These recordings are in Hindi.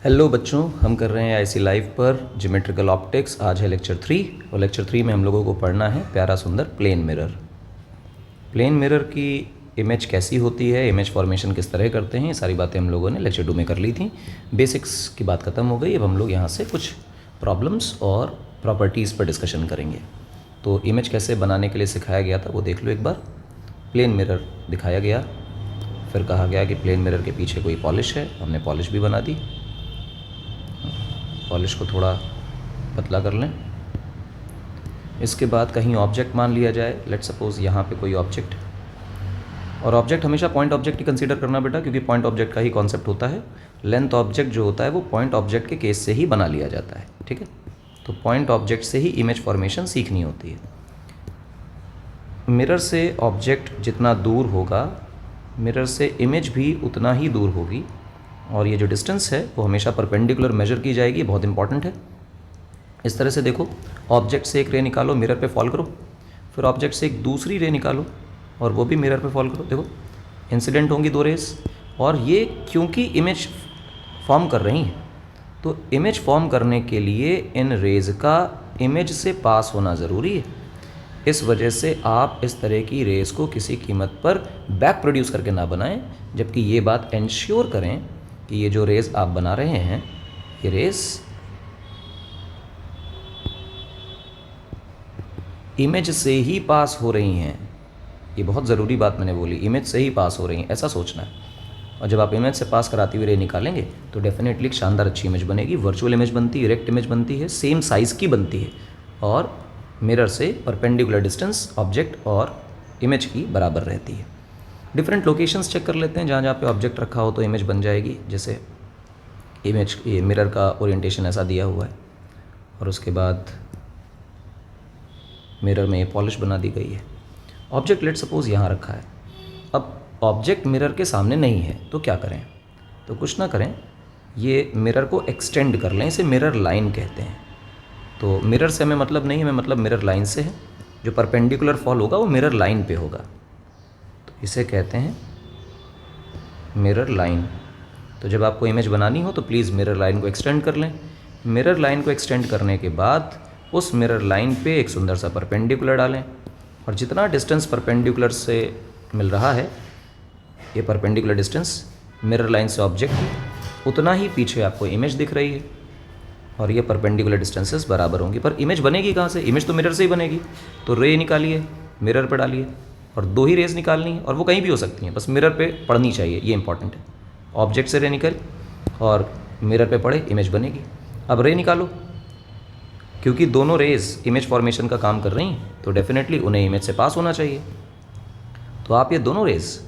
हेलो बच्चों, हम कर रहे हैं आईसी लाइव पर ज्योमेट्रिकल ऑप्टिक्स। आज है लेक्चर 3 और लेक्चर 3 में हम लोगों को पढ़ना है प्यारा सुंदर प्लेन मिरर। प्लेन मिरर की इमेज कैसी होती है, इमेज फॉर्मेशन किस तरह करते हैं, ये सारी बातें हम लोगों ने लेक्चर 2 में कर ली थी। बेसिक्स की बात ख़त्म हो गई। अब हम लोग यहाँ से कुछ प्रॉब्लम्स और प्रॉपर्टीज़ पर डिस्कशन करेंगे। तो इमेज कैसे बनाने के लिए सिखाया गया था वो देख लो एक बार। प्लेन मिरर दिखाया गया, फिर कहा गया कि प्लेन मिरर के पीछे कोई पॉलिश है, हमने पॉलिश भी बना दी। पॉलिश को थोड़ा पतला कर लें। इसके बाद कहीं ऑब्जेक्ट मान लिया जाए, लेट सपोज़ यहाँ पे कोई ऑब्जेक्ट, और ऑब्जेक्ट हमेशा पॉइंट ऑब्जेक्ट ही कंसीडर करना बेटा, क्योंकि पॉइंट ऑब्जेक्ट का ही कॉन्सेप्ट होता है। लेंथ ऑब्जेक्ट जो होता है वो पॉइंट ऑब्जेक्ट के केस से ही बना लिया जाता है, ठीक है। तो पॉइंट ऑब्जेक्ट से ही इमेज फॉर्मेशन सीखनी होती है। मिरर से ऑब्जेक्ट जितना दूर होगा, मिरर से इमेज भी उतना ही दूर होगी, और ये जो डिस्टेंस है वो हमेशा परपेंडिकुलर मेजर की जाएगी, बहुत इंपॉर्टेंट है। इस तरह से देखो, ऑब्जेक्ट से एक रे निकालो, मिरर पे फॉल करो, फिर ऑब्जेक्ट से एक दूसरी रे निकालो और वो भी मिरर पे फॉल करो। देखो इंसिडेंट होंगी दो रेस, और ये क्योंकि इमेज फॉर्म कर रही हैं, तो इमेज फॉर्म करने के लिए इन रेज़ का इमेज से पास होना ज़रूरी है। इस वजह से आप इस तरह की रेस को किसी कीमत पर बैक प्रोड्यूस करके ना बनाएं, जबकि ये बात इंश्योर करें कि ये जो रेस आप बना रहे हैं, ये रेस इमेज से ही पास हो रही हैं। ये बहुत ज़रूरी बात मैंने बोली, इमेज से ही पास हो रही हैं, ऐसा सोचना है। और जब आप इमेज से पास कराती हुई रे निकालेंगे तो डेफिनेटली एक शानदार अच्छी इमेज बनेगी। वर्चुअल इमेज बनती है, इरेक्ट इमेज बनती है, सेम साइज़ की बनती है, और मिरर से परपेंडिकुलर डिस्टेंस ऑब्जेक्ट और इमेज की बराबर रहती है। डिफरेंट लोकेशंस चेक कर लेते हैं, जहाँ जहाँ पे ऑब्जेक्ट रखा हो तो इमेज बन जाएगी। जैसे इमेज, ये मिरर का ओरिएंटेशन ऐसा दिया हुआ है, और उसके बाद मिरर में ये पॉलिश बना दी गई है। ऑब्जेक्ट लेट सपोज़ यहाँ रखा है। अब ऑब्जेक्ट मिरर के सामने नहीं है तो क्या करें? तो कुछ ना करें, ये मिरर को एक्सटेंड कर लें, इसे मिरर लाइन कहते हैं। तो मिरर से हमें मतलब नहीं है, हमें मतलब मिरर लाइन से है। जो परपेंडिकुलर फॉल होगा वो मिरर लाइन पे होगा, तो इसे कहते हैं मिरर लाइन। तो जब आपको इमेज बनानी हो तो प्लीज़ मिरर लाइन को एक्सटेंड कर लें। मिरर लाइन को एक्सटेंड करने के बाद उस मिरर लाइन पे एक सुंदर सा परपेंडिकुलर डालें, और जितना डिस्टेंस परपेंडिकुलर से मिल रहा है, ये परपेंडिकुलर डिस्टेंस मिरर लाइन से ऑब्जेक्ट की, उतना ही पीछे आपको इमेज दिख रही है, और ये परपेंडिकुलर डिस्टेंसेस बराबर होंगी। पर इमेज बनेगी कहाँ से? इमेज तो मिरर से ही बनेगी। तो रे निकालिए, मिरर पर डालिए, और दो ही रेस निकालनी है, और वो कहीं भी हो सकती हैं, बस मिरर पे पड़नी चाहिए, ये इंपॉर्टेंट है। ऑब्जेक्ट से रे निकल और मिरर पे पड़े, इमेज बनेगी। अब रे निकालो, क्योंकि दोनों रेज इमेज फॉर्मेशन का काम कर रही हैं, तो डेफिनेटली उन्हें इमेज से पास होना चाहिए। तो आप ये दोनों रेज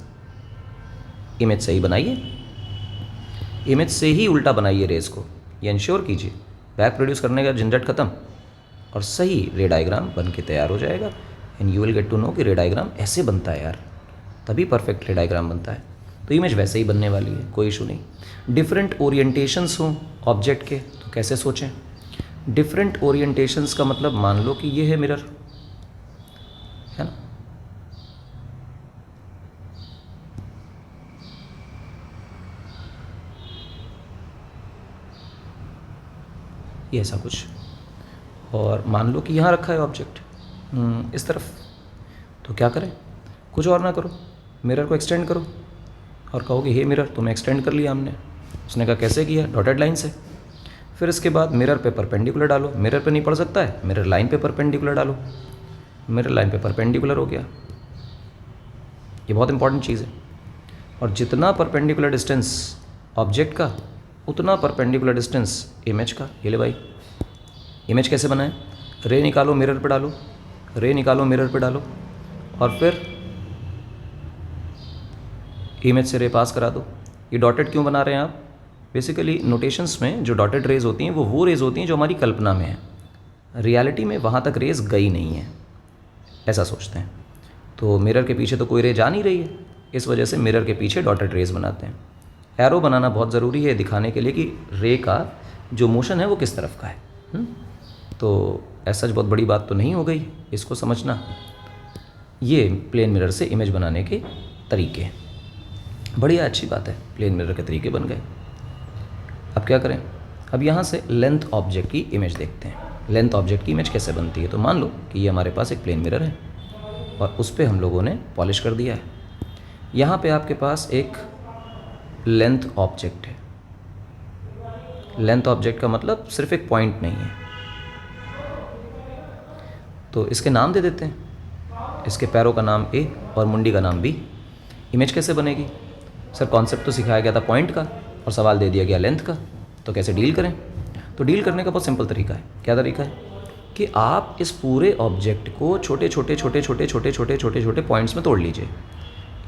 इमेज से ही बनाइए, इमेज से ही उल्टा बनाइए रेज को, ये इंश्योर कीजिए। बैक प्रोड्यूस करने का झंझट खत्म, और सही रे डायग्राम बन के तैयार हो जाएगा। And you will get to know कि रे डायग्राम ऐसे बनता है यार, तभी परफेक्ट रे डायग्राम बनता है। तो इमेज वैसे ही बनने वाली है, कोई इशू नहीं। डिफरेंट ओरिएंटेशंस हों ऑब्जेक्ट के तो कैसे सोचें? डिफरेंट ओरिएंटेशंस का मतलब, मान लो कि ये है मिरर, है ना, ये ऐसा कुछ, और मान लो कि यहाँ रखा है ऑब्जेक्ट इस तरफ, तो क्या करें? कुछ और ना करो, मिरर को एक्सटेंड करो, और कहोगे हे मिरर तुम्हें एक्सटेंड कर लिया हमने। उसने कहा कैसे किया? डॉटेड लाइन से। फिर इसके बाद मिरर पे परपेंडिकुलर डालो, मिरर पे नहीं पड़ सकता है, मिरर लाइन पे परपेंडिकुलर डालो, मिरर लाइन पे परपेंडिकुलर हो गया। ये बहुत इंपॉर्टेंट चीज़ है। और जितना परपेंडिकुलर डिस्टेंस ऑब्जेक्ट का, उतना परपेंडिकुलर डिस्टेंस इमेज का। ये ले भाई, इमेज कैसे बनाएं? रे निकालो, मिरर पे डालो, रे निकालो, मिरर पे डालो, और फिर इमेज से रे पास करा दो। ये डॉटेड क्यों बना रहे हैं आप? बेसिकली नोटेशंस में जो डॉटेड रेज होती हैं वो रेज होती हैं जो हमारी कल्पना में है, रियलिटी में वहाँ तक रेज गई नहीं है, ऐसा सोचते हैं। तो मिरर के पीछे तो कोई रे जा नहीं रही है, इस वजह से मिरर के पीछे डॉटेड रेज बनाते हैं। एरो बनाना बहुत ज़रूरी है दिखाने के लिए कि रे का जो मोशन है वो किस तरफ का है। तो ऐसा बहुत बड़ी बात तो नहीं हो गई, इसको समझना। ये प्लेन मिरर से इमेज बनाने के तरीके हैं, बढ़िया अच्छी बात है, प्लेन मिरर के तरीके बन गए। अब अब क्या करें, अब यहाँ से लेंथ ऑब्जेक्ट की इमेज देखते हैं। लेंथ ऑब्जेक्ट की इमेज कैसे बनती है। तो मान लो कि ये हमारे पास एक प्लेन मिरर है और उस पर हम लोगों ने पॉलिश कर दिया है। यहाँ पे आपके पास एक लेंथ ऑब्जेक्ट है। लेंथ ऑब्जेक्ट का मतलब सिर्फ एक पॉइंट नहीं है, तो इसके नाम दे देते हैं। इसके पैरों का नाम ए और मुंडी का नाम बी। इमेज कैसे बनेगी सर, कॉन्सेप्ट तो सिखाया गया था पॉइंट का और सवाल दे दिया गया लेंथ का, तो कैसे डील करें। तो डील करने का बहुत सिंपल तरीका है। क्या तरीका है कि आप इस पूरे ऑब्जेक्ट को छोटे छोटे छोटे छोटे छोटे छोटे छोटे छोटे पॉइंट्स में तोड़ लीजिए।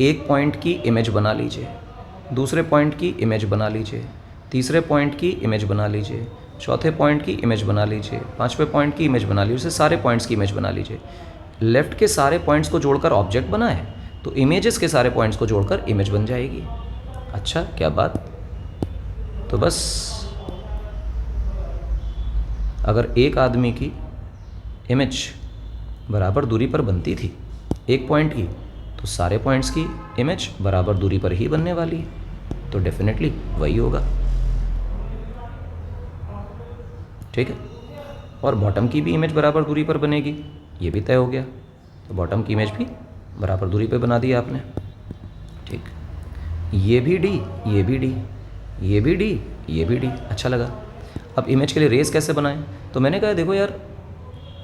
एक पॉइंट की इमेज बना लीजिए, दूसरे पॉइंट की इमेज बना लीजिए, तीसरे पॉइंट की इमेज बना लीजिए, चौथे पॉइंट की इमेज बना लीजिए, पांचवें पॉइंट की इमेज बना लीजिए, उसे सारे पॉइंट्स की इमेज बना लीजिए। लेफ्ट के सारे पॉइंट्स को जोड़कर ऑब्जेक्ट बना है, तो इमेजेस के सारे पॉइंट्स को जोड़कर इमेज बन जाएगी। अच्छा, क्या बात। तो बस अगर एक आदमी की इमेज बराबर दूरी पर बनती थी एक पॉइंट की, तो सारे पॉइंट्स की इमेज बराबर दूरी पर ही बनने वाली है, तो डेफिनेटली वही होगा। ठीक है। और बॉटम की भी इमेज बराबर दूरी पर बनेगी, ये भी तय हो गया। तो बॉटम की इमेज भी बराबर दूरी पर बना दी आपने। ठीक, ये भी डी, ये भी डी, ये भी डी, ये भी डी। अच्छा लगा। अब इमेज के लिए रेस कैसे बनाएं। तो मैंने कहा देखो यार,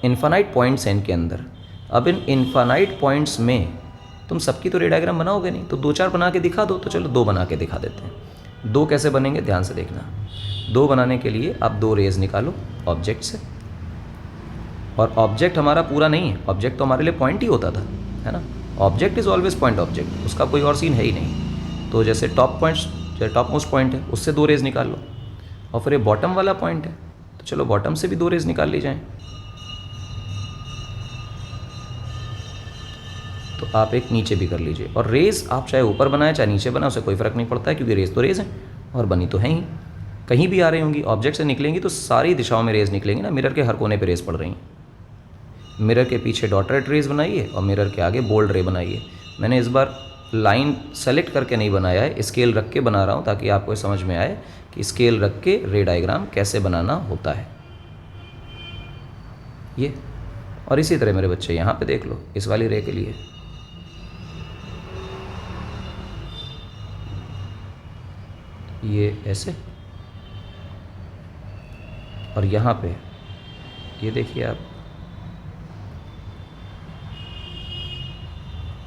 इन्फानाइट पॉइंट्स हैं इनके अंदर। अब इन इन्फानाइट पॉइंट्स में तुम सबकी तो रे डायग्राम बनाओगे नहीं, तो दो चार बना के दिखा दो। तो चलो दो बना के दिखा देते हैं। दो कैसे बनेंगे ध्यान से देखना। दो बनाने के लिए आप दो रेज निकालो ऑब्जेक्ट से, और ऑब्जेक्ट हमारा पूरा नहीं है, ऑब्जेक्ट तो हमारे लिए पॉइंट ही होता था, है ना। Object is always point object, उसका कोई और सीन है ही नहीं। तो जैसे टॉप मोस्ट पॉइंट है, उससे दो रेज निकाल लो। और फिर ये बॉटम वाला पॉइंट है, तो चलो बॉटम से भी दो रेज निकाल ली जाएँ। तो आप एक नीचे भी कर लीजिए। और रेस आप चाहे ऊपर बनाए चाहे नीचे बनाए, उससे कोई फ़र्क नहीं पड़ता है, क्योंकि रेस तो रेस है और बनी तो है ही। कहीं भी आ रही होंगी, ऑब्जेक्ट से निकलेंगी तो सारी दिशाओं में रेज निकलेंगी ना। मिरर के हर कोने पे रेस पड़ रही हैं। मिरर के पीछे डॉटरेट रेज बनाइए और मिरर के आगे बोल्ड रे बनाइए। मैंने इस बार लाइन सेलेक्ट करके नहीं बनाया है, स्केल रख के बना रहा हूँ, ताकि आपको समझ में आए कि स्केल रख के रे डायग्राम कैसे बनाना होता है ये। और इसी तरह मेरे बच्चे यहाँ पे देख लो, इस वाली रे के लिए ये ऐसे, और यहाँ पे ये देखिए आप,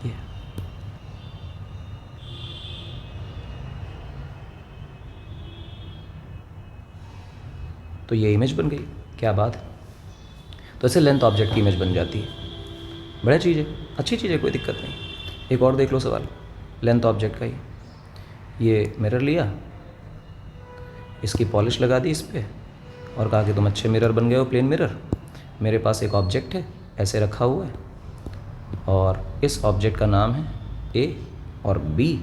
ये तो ये इमेज बन गई। क्या बात है। तो ऐसे लेंथ ऑब्जेक्ट की इमेज बन जाती है। बढ़िया चीज़ है, अच्छी चीज़ है, कोई दिक्कत नहीं। एक और देख लो सवाल लेंथ ऑब्जेक्ट का ही। ये मिरर लिया, इसकी पॉलिश लगा दी इस पर और कहा कि तुम अच्छे मिरर बन गए हो, प्लेन मिरर। मेरे पास एक ऑब्जेक्ट है ऐसे रखा हुआ है, और इस ऑब्जेक्ट का नाम है ए और बी।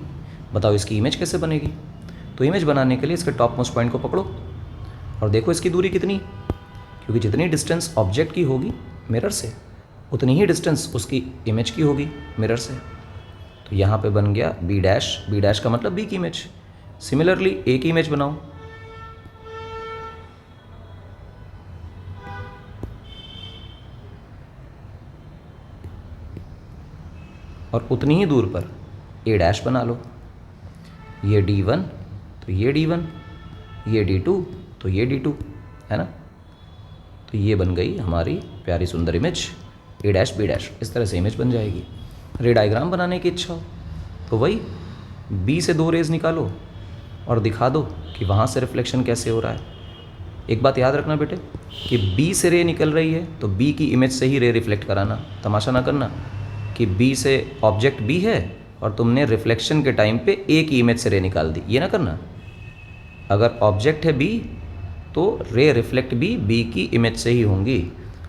बताओ इसकी इमेज कैसे बनेगी। तो इमेज बनाने के लिए इसके टॉप मोस्ट पॉइंट को पकड़ो और देखो इसकी दूरी कितनी, क्योंकि जितनी डिस्टेंस ऑब्जेक्ट की होगी मिरर से, उतनी ही डिस्टेंस उसकी इमेज की होगी मिरर से। तो यहाँ पे बन गया बी डैश। बी डैश का मतलब बी की इमेज। सिमिलरली ए की इमेज बनाओ। और उतनी ही दूर पर ए डैश बना लो। ये D1 तो ये D1, ये D2 तो ये D2, है ना। तो ये बन गई हमारी प्यारी सुंदर image A dash B dash. इस तरह से इमेज बन जाएगी। रे डायग्राम बनाने की इच्छा हो तो वही बी से दो रेज निकालो और दिखा दो कि वहाँ से रिफ्लेक्शन कैसे हो रहा है। एक बात याद रखना बेटे कि बी से रे निकल रही है तो बी की इमेज से ही रे रिफ्लेक्ट कराना। तमाशा ना करना कि बी से ऑब्जेक्ट बी है और तुमने रिफ्लेक्शन के टाइम पे ए की इमेज से रे निकाल दी, ये ना करना। अगर ऑब्जेक्ट है बी तो रे रिफ्लेक्ट भी बी की इमेज से ही होंगी।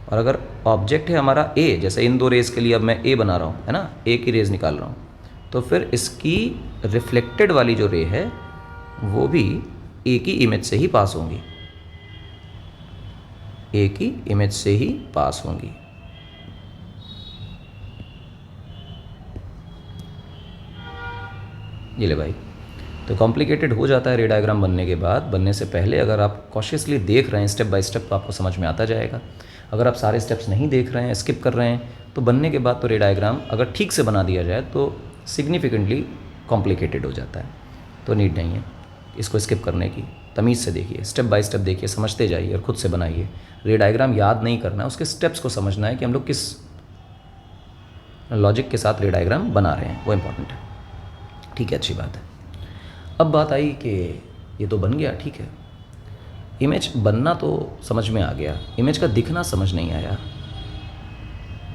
और अगर ऑब्जेक्ट है हमारा ए, जैसे इन दो रेज के लिए अब मैं ए बना रहा हूँ, है ना, ए की रेज निकाल रहा हूँ, तो फिर इसकी रिफ्लेक्टेड वाली जो रे है वो भी ए की इमेज से ही पास होंगी, ए की इमेज से ही पास होंगी। ये ले भाई, तो कॉम्प्लिकेटेड हो जाता है रे डायग्राम बनने के बाद। बनने से पहले अगर आप कॉशियसली देख रहे हैं स्टेप बाय स्टेप तो आपको समझ में आता जाएगा। अगर आप सारे स्टेप्स नहीं देख रहे हैं, स्किप कर रहे हैं, तो बनने के बाद तो रे डायग्राम अगर ठीक से बना दिया जाए तो सिग्निफिकेंटली कॉम्प्लिकेटेड हो जाता है। तो नीड नहीं है इसको स्किप करने की। तमीज़ से देखिए, स्टेप बाय स्टेप देखिए, समझते जाइए और खुद से बनाइए। रे डायग्राम याद नहीं करना है, उसके स्टेप्स को समझना है कि हम लोग किस लॉजिक के साथ रे डायग्राम बना रहे हैं, वो इम्पॉर्टेंट है। ठीक है, अच्छी बात है। अब बात आई कि ये तो बन गया, ठीक है, इमेज बनना तो समझ में आ गया, इमेज का दिखना समझ नहीं आया।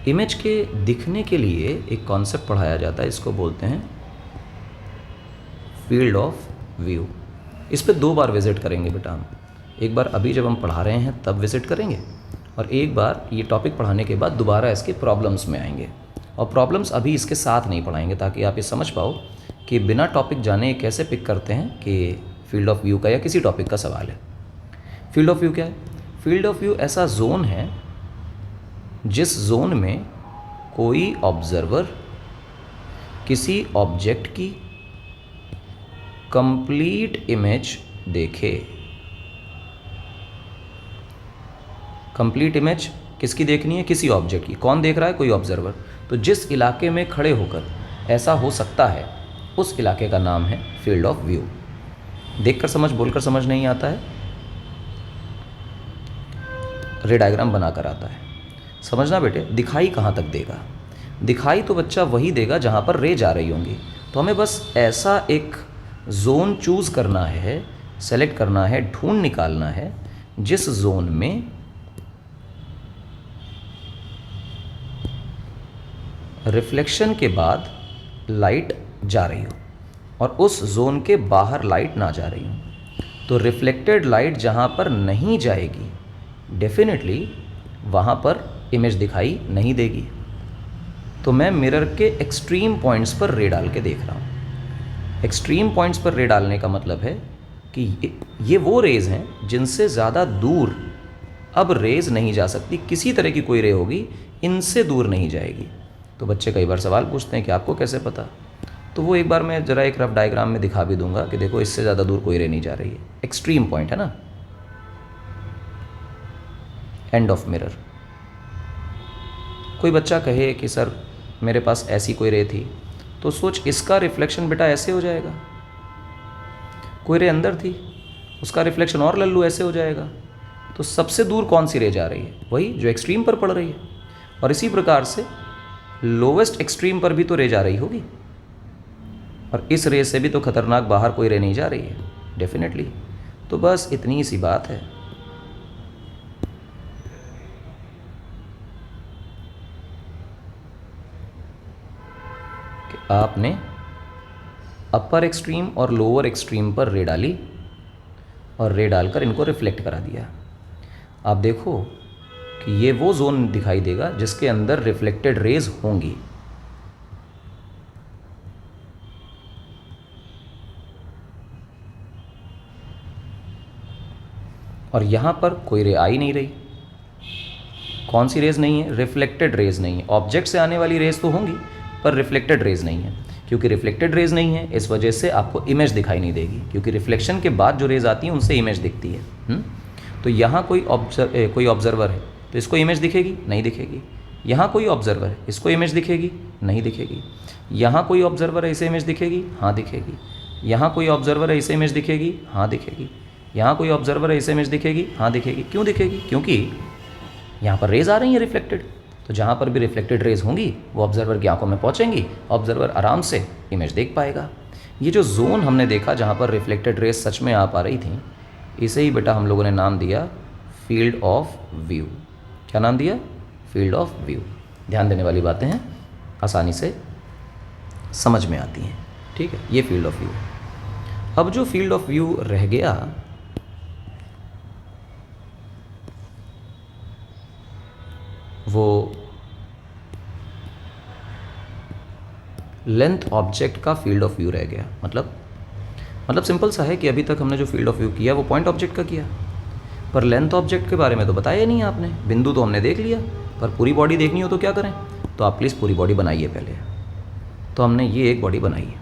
इमेज के दिखने के लिए एक कॉन्सेप्ट पढ़ाया जाता है, इसको बोलते हैं फील्ड ऑफ व्यू। इस पे 2 बार विज़िट करेंगे बेटा हम। एक बार अभी जब हम पढ़ा रहे हैं तब विज़िट करेंगे, और एक बार ये टॉपिक पढ़ाने के बाद दोबारा इसके प्रॉब्लम्स में आएंगे। और प्रॉब्लम्स अभी इसके साथ नहीं पढ़ाएंगे ताकि आप ये समझ पाओ कि बिना टॉपिक जाने कैसे पिक करते हैं कि फील्ड ऑफ व्यू का या किसी टॉपिक का सवाल है। फील्ड ऑफ व्यू क्या है? फील्ड ऑफ व्यू ऐसा जोन है जिस जोन में कोई ऑब्जर्वर किसी ऑब्जेक्ट की कंप्लीट इमेज देखे। कंप्लीट इमेज किसकी देखनी है? किसी ऑब्जेक्ट की। कौन देख रहा है? कोई ऑब्जर्वर। तो जिस इलाके में खड़े होकर ऐसा हो सकता है उस इलाके का नाम है फील्ड ऑफ व्यू। देखकर समझ, बोलकर समझ नहीं आता है, रे डायग्राम बनाकर आता है। समझना बेटे, दिखाई कहाँ तक देगा? दिखाई तो बच्चा वही देगा जहाँ पर रे जा रही होंगी। तो हमें बस ऐसा एक जोन चूज़ करना है, सेलेक्ट करना है, ढूंढ निकालना है जिस जोन में रिफ्लेक्शन के बाद लाइट जा रही हो और उस जोन के बाहर लाइट ना जा रही हो। तो रिफ्लेक्टेड लाइट जहाँ पर नहीं जाएगी डेफिनेटली वहाँ पर इमेज दिखाई नहीं देगी। तो मैं मिरर के एक्सट्रीम पॉइंट्स पर रे डाल के देख रहा हूँ। एक्सट्रीम पॉइंट्स पर रे डालने का मतलब है कि ये वो रेज़ हैं जिनसे ज़्यादा दूर अब रेज़ नहीं जा सकती। किसी तरह की कोई रे होगी इनसे दूर नहीं जाएगी। तो बच्चे कई बार सवाल पूछते हैं कि आपको कैसे पता? तो वो एक बार मैं ज़रा एक रफ डायग्राम में दिखा भी दूंगा कि देखो इससे ज़्यादा दूर कोई रे नहीं जा रही है। एक्सट्रीम पॉइंट है ना, एंड ऑफ मिरर। कोई बच्चा कहे कि सर मेरे पास ऐसी कोई रे थी, तो सोच इसका रिफ्लेक्शन बेटा ऐसे हो जाएगा। कोई रे अंदर थी, उसका रिफ्लेक्शन और लल्लू ऐसे हो जाएगा। तो सबसे दूर कौन सी रे जा रही है? वही जो एक्सट्रीम पर पड़ रही है। और इसी प्रकार से लोवेस्ट एक्सट्रीम पर भी तो रे जा रही होगी, और इस रे से भी तो खतरनाक बाहर कोई रे नहीं जा रही है डेफिनेटली। तो बस इतनी सी बात है। कि आपने अपर एक्सट्रीम और लोअर एक्सट्रीम पर रे डाली और रे डालकर इनको रिफ्लेक्ट करा दिया। आप देखो कि ये वो जोन दिखाई देगा जिसके अंदर रिफ्लेक्टेड रेज होंगी। और यहाँ पर कोई रे आ ही नहीं रही। कौन सी रेज नहीं है? रिफ्लेक्टेड रेज नहीं है। ऑब्जेक्ट से आने वाली रेज तो होंगी पर रिफ्लेक्टेड रेज नहीं है। क्योंकि रिफ्लेक्टेड रेज नहीं है इस वजह से आपको इमेज दिखाई नहीं देगी, क्योंकि रिफ्लेक्शन के बाद जो रेज आती हैं उनसे इमेज दिखती है। तो यहाँ कोई ऑब्जर्वर है तो इसको इमेज दिखेगी? नहीं दिखेगी। यहाँ कोई ऑब्जर्वर है, इसको इमेज दिखेगी? नहीं दिखेगी। यहाँ कोई ऑब्जर्वर है, इसे इमेज दिखेगी? हाँ दिखेगी। यहाँ कोई ऑब्जर्वर है, इसे इमेज दिखेगी? हाँ दिखेगी। यहाँ कोई ऑब्जर्वर है, इसे इमेज दिखेगी? हाँ दिखेगी। क्यों दिखेगी? क्योंकि यहाँ पर रेज आ रही हैं रिफ्लेक्टेड। तो जहाँ पर भी रिफ्लेक्टेड रेज होंगी वो ऑब्जर्वर की आंखों में पहुँचेंगी, ऑब्जर्वर आराम से इमेज देख पाएगा। ये जो जोन हमने देखा जहाँ पर रिफ्लेक्टेड रेज सच में आ पा रही थी, इसे ही बेटा हम लोगों ने नाम दिया फील्ड ऑफ व्यू। क्या नाम दिया? Field of view. ध्यान देने वाली बातें हैं, आसानी से समझ में आती हैं। ठीक है, ये फील्ड ऑफ व्यू। अब जो फील्ड ऑफ व्यू रह गया वो लेंथ ऑब्जेक्ट का फील्ड ऑफ व्यू रह गया। मतलब सिंपल सा है कि अभी तक हमने जो फील्ड ऑफ व्यू किया वो पॉइंट ऑब्जेक्ट का किया, पर लेंथ ऑब्जेक्ट के बारे में तो बताया नहीं आपने। बिंदु तो हमने देख लिया, पर पूरी बॉडी देखनी हो तो क्या करें? तो आप प्लीज़ पूरी बॉडी बनाइए पहले। तो हमने ये एक बॉडी बनाई है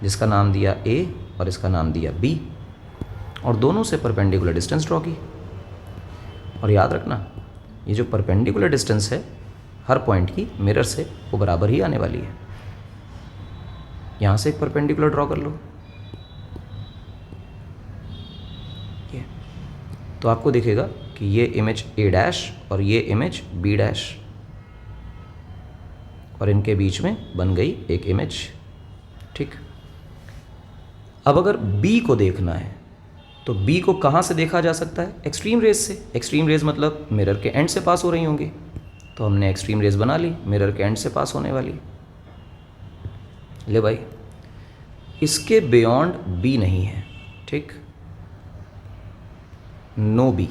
जिसका नाम दिया ए, और इसका नाम दिया B, और दोनों से परपेंडिकुलर डिस्टेंस ड्रॉ की। और याद रखना ये जो परपेंडिकुलर डिस्टेंस है हर पॉइंट की मिरर से वो बराबर ही आने वाली है। यहाँ से एक परपेंडिकुलर ड्रॉ कर लो, ये तो आपको दिखेगा कि ये इमेज A' और ये इमेज B', और इनके बीच में बन गई एक इमेज। ठीक, अब अगर B को देखना है तो B को कहाँ से देखा जा सकता है? एक्सट्रीम रेज से। एक्सट्रीम रेज मतलब मिरर के एंड से पास हो रही होंगी, तो हमने एक्सट्रीम रेज बना ली मिरर के एंड से पास होने वाली। ले भाई, इसके बियॉन्ड B नहीं है, ठीक, नो B।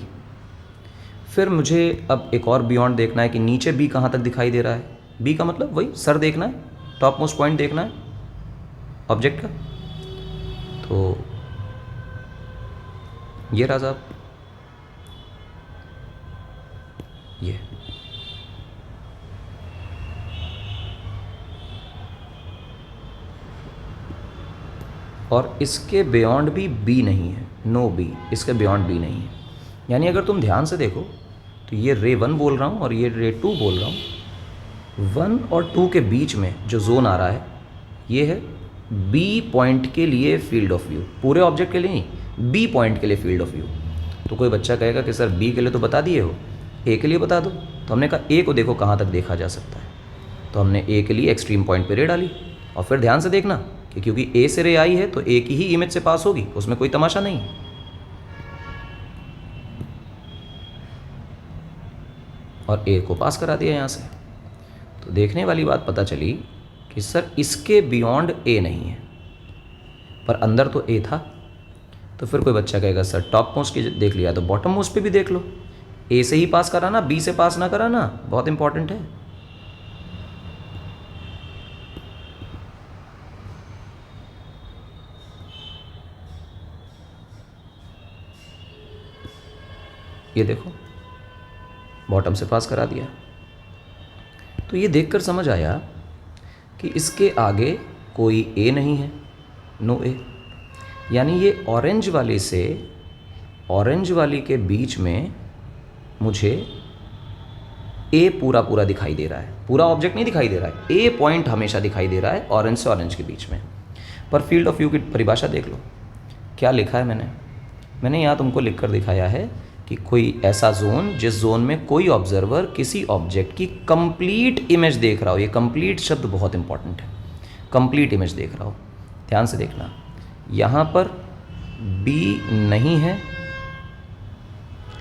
फिर मुझे अब एक और बियॉन्ड देखना है कि नीचे B कहाँ तक दिखाई दे रहा है। B का मतलब वही सर देखना है, टॉप मोस्ट पॉइंट देखना है ऑब्जेक्ट का। तो ये रहा साहब, ये और इसके बियॉन्ड भी B नहीं है, नो B, इसके बियॉन्ड B नहीं है। यानी अगर तुम ध्यान से देखो तो ये रे 1 बोल रहा हूँ और ये रे 2 बोल रहा हूँ। 1 और 2 के बीच में जो जोन आ रहा है ये है B पॉइंट के लिए फील्ड ऑफ व्यू, पूरे ऑब्जेक्ट के लिए नहीं, B पॉइंट के लिए फील्ड ऑफ व्यू। तो कोई बच्चा कहेगा कि सर B के लिए तो बता दिए हो, A के लिए बता दो। तो हमने कहा A को देखो कहाँ तक देखा जा सकता है, तो हमने A के लिए एक्सट्रीम पॉइंट पे रे डाली। और फिर ध्यान से देखना कि क्योंकि A से रे आई है तो A की ही इमेज से पास होगी, उसमें कोई तमाशा नहीं। और A को पास करा दिया यहाँ से। तो देखने वाली बात पता चली कि सर इसके बियॉन्ड A नहीं है, पर अंदर तो A था। तो फिर कोई बच्चा कहेगा सर टॉप मोस्ट की देख लिया तो बॉटम मोस्ट पे भी देख लो, A से ही पास कराना, B से पास ना कराना, बहुत इंपॉर्टेंट है। ये देखो बॉटम से पास करा दिया। तो ये देखकर समझ आया कि इसके आगे कोई A नहीं है, नो A। यानी ये ऑरेंज वाले से ऑरेंज वाली के बीच में मुझे A पूरा पूरा दिखाई दे रहा है, पूरा ऑब्जेक्ट नहीं दिखाई दे रहा है, A पॉइंट हमेशा दिखाई दे रहा है ऑरेंज से ऑरेंज के बीच में। पर फील्ड ऑफ व्यू की परिभाषा देख लो, क्या लिखा है मैंने यहाँ तुमको लिख कर दिखाया है कि कोई ऐसा जोन जिस जोन में कोई ऑब्जर्वर किसी ऑब्जेक्ट की कंप्लीट इमेज देख रहा हो। ये कंप्लीट शब्द बहुत इंपॉर्टेंट है, कंप्लीट इमेज देख रहा हो। ध्यान से देखना, यहाँ पर B नहीं है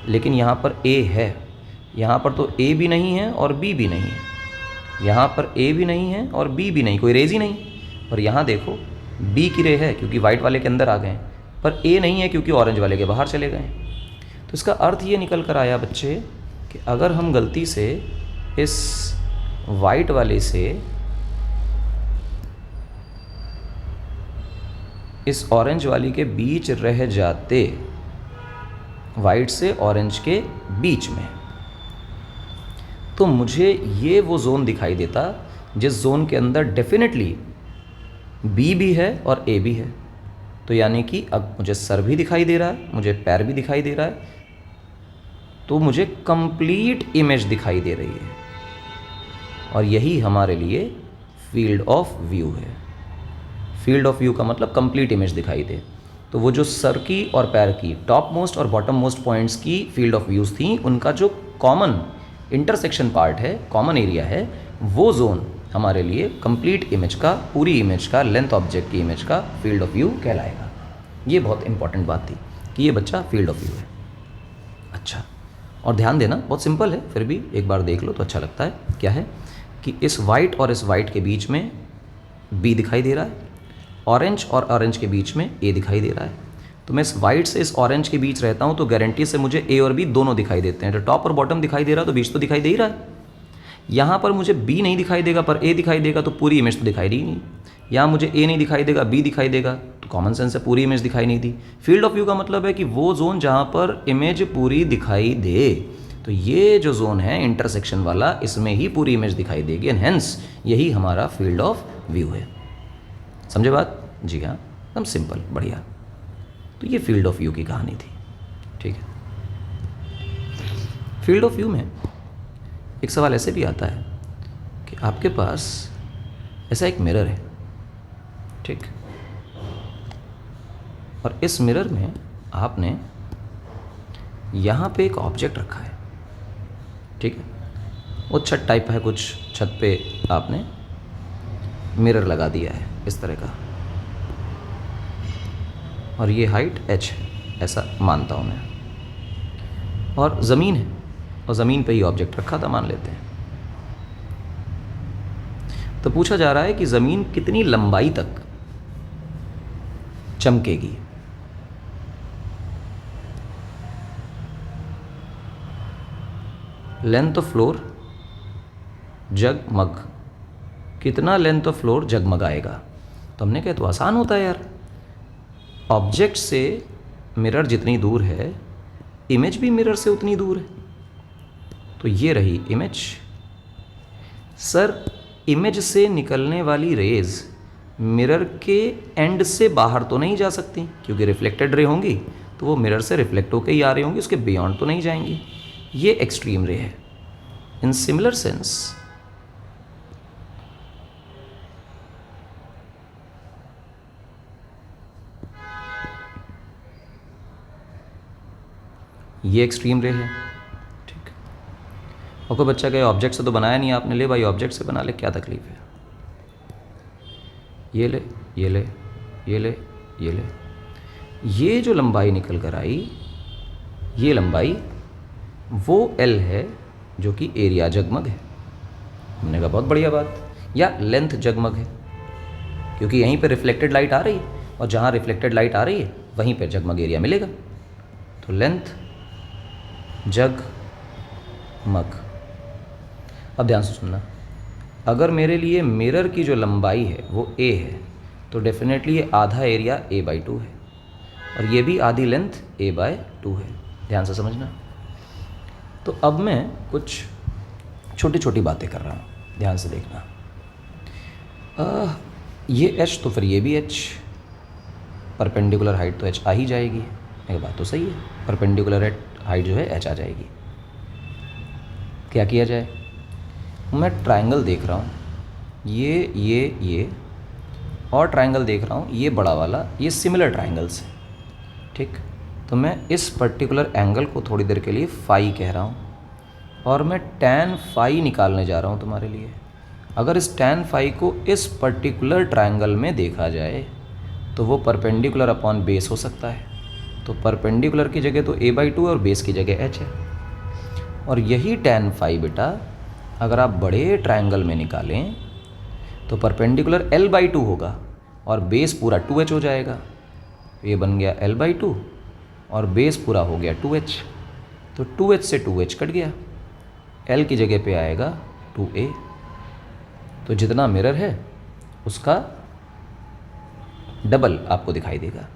लेकिन यहाँ पर A है। यहाँ पर तो A भी नहीं है और B भी नहीं है, यहाँ पर A भी नहीं है और B भी नहीं, कोई रेज ही नहीं। और यहाँ देखो B की रे है क्योंकि वाइट वाले के अंदर आ गए, पर A नहीं है क्योंकि ऑरेंज वाले के बाहर चले गए। तो इसका अर्थ ये निकल कर आया बच्चे कि अगर हम गलती से इस वाइट वाले से इस ऑरेंज वाली के बीच रह जाते, वाइट से ऑरेंज के बीच में, तो मुझे ये वो जोन दिखाई देता जिस जोन के अंदर डेफिनेटली B भी है और A भी है। तो यानी कि अब मुझे सर भी दिखाई दे रहा है, मुझे पैर भी दिखाई दे रहा है, तो मुझे कंप्लीट इमेज दिखाई दे रही है। और यही हमारे लिए फील्ड ऑफ व्यू है। फील्ड ऑफ व्यू का मतलब कंप्लीट इमेज दिखाई दे। तो वो जो सर की और पैर की टॉप मोस्ट और बॉटम मोस्ट पॉइंट्स की फील्ड ऑफ व्यूज़ थी, उनका जो कॉमन इंटरसेक्शन पार्ट है, कॉमन एरिया है, वो जोन हमारे लिए कंप्लीट इमेज का, पूरी इमेज का, लेंथ ऑब्जेक्ट की इमेज का फील्ड ऑफ व्यू कहलाएगा। ये बहुत इंपॉर्टेंट बात थी कि ये बच्चा फील्ड ऑफ व्यू है। अच्छा, और ध्यान देना बहुत सिंपल है, फिर भी एक बार देख लो तो अच्छा लगता है। क्या है कि इस वाइट और इस वाइट के बीच में B दिखाई दे रहा है, ऑरेंज और ऑरेंज के बीच में A दिखाई दे रहा है। तो मैं इस वाइट से इस ऑरेंज के बीच रहता हूँ तो गारंटी से मुझे A और B दोनों दिखाई देते हैं। तो टॉप और बॉटम दिखाई दे रहा है तो बीच तो दिखाई दे ही रहा है। यहाँ पर मुझे B नहीं दिखाई देगा पर A दिखाई देगा तो पूरी इमेज तो दिखाई दी नहीं। यहाँ मुझे A नहीं दिखाई देगा, B दिखाई देगा, तो कॉमन सेंस से पूरी इमेज दिखाई नहीं दी। फील्ड ऑफ व्यू का मतलब है कि वो जोन जहाँ पर इमेज पूरी दिखाई दे, तो ये जो जोन है इंटरसेक्शन वाला, इसमें ही पूरी इमेज दिखाई देगी, एंड हेंस यही हमारा फील्ड ऑफ व्यू है। समझे बात? जी हाँ, एकदम सिंपल, बढ़िया। तो ये फील्ड ऑफ व्यू की कहानी थी, ठीक है। फील्ड ऑफ व्यू में एक सवाल ऐसे भी आता है कि आपके पास ऐसा एक मिरर है, ठीक, और इस मिरर में आपने यहाँ पे एक ऑब्जेक्ट रखा है, ठीक है। वो छत टाइप है कुछ, छत पे आपने मिरर लगा दिया है इस तरह का, और ये हाइट h है, ऐसा मानता हूँ मैं, और ज़मीन है, और ज़मीन पे ही ऑब्जेक्ट रखा था मान लेते हैं। तो पूछा जा रहा है कि ज़मीन कितनी लंबाई तक चमकेगी। लेंथ ऑफ फ्लोर जगमग, कितना लेंथ ऑफ फ्लोर जगमगाएगा। तो हमने कहा तो आसान होता है यार, ऑब्जेक्ट से मिरर जितनी दूर है, इमेज भी मिरर से उतनी दूर है। तो ये रही इमेज। सर, इमेज से निकलने वाली रेज मिरर के एंड से बाहर तो नहीं जा सकती, क्योंकि रिफ्लेक्टेड रे होंगी तो वो मिरर से रिफ्लेक्ट होकर ही आ रही होंगी, उसके बियॉन्ड तो नहीं जाएंगी। ये एक्सट्रीम रे है। इन सिमिलर सेंस ये एक्सट्रीम रे है, ठीक। और कोई बच्चा कहे ऑब्जेक्ट से तो बनाया नहीं आपने, ले भाई ऑब्जेक्ट से बना ले, क्या तकलीफ है। ये ले, ये ले, ये ले, ये ले, ये जो लंबाई निकल कर आई, ये लंबाई वो L है जो कि एरिया जगमग है। हमने कहा बहुत बढ़िया बात, या लेंथ जगमग है, क्योंकि यहीं पे रिफ्लेक्टेड लाइट आ रही है, और जहाँ रिफ्लेक्टेड लाइट आ रही है वहीं पे जगमग एरिया मिलेगा। तो लेंथ जगमग। अब ध्यान से सुनना, अगर मेरे लिए मिरर की जो लंबाई है वो a है, तो डेफिनेटली ये आधा एरिया a/2 है, और ये भी आधी लेंथ a/2 है। ध्यान से समझना। तो अब मैं कुछ छोटी छोटी बातें कर रहा हूँ, ध्यान से देखना। ये h, तो फिर ये भी h, परपेंडिकुलर हाइट तो h आ ही जाएगी। मेरी बात तो सही है, परपेंडिकुलर हाइट जो है h आ जाएगी। क्या किया जाए, मैं ट्रायंगल देख रहा हूँ, ये और ट्रायंगल देख रहा हूँ, ये बड़ा वाला, ये सिमिलर ट्रायंगल्स हैं, ठीक। तो मैं इस पर्टिकुलर एंगल को थोड़ी देर के लिए फाई कह रहा हूँ, और मैं tan फाई निकालने जा रहा हूँ तुम्हारे लिए। अगर इस tan फाई को इस पर्टिकुलर ट्रायंगल में देखा जाए तो वो परपेंडिकुलर अपॉन बेस हो सकता है। तो परपेंडिकुलर की जगह तो a/2 और बेस की जगह h है। और यही tan फाई बेटा अगर आप बड़े ट्रायंगल में निकालें तो परपेंडिकुलर l/2 होगा और बेस पूरा 2h हो जाएगा। ये बन गया l/2 और बेस पूरा हो गया 2h। तो 2h से 2h कट गया, l की जगह पे आएगा 2a। तो जितना मिरर है उसका डबल आपको दिखाई देगा।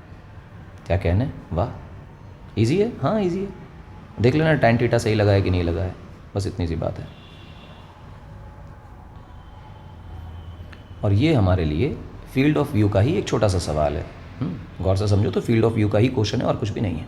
क्या कहना है, वाह, इजी है। हाँ इजी है, देख लेना tan थीटा सही लगा है कि नहीं लगा है, बस इतनी सी बात है। और ये हमारे लिए फील्ड ऑफ व्यू का ही एक छोटा सा सवाल है। गौर से समझो तो फील्ड ऑफ व्यू का ही क्वेश्चन है और कुछ भी नहीं है।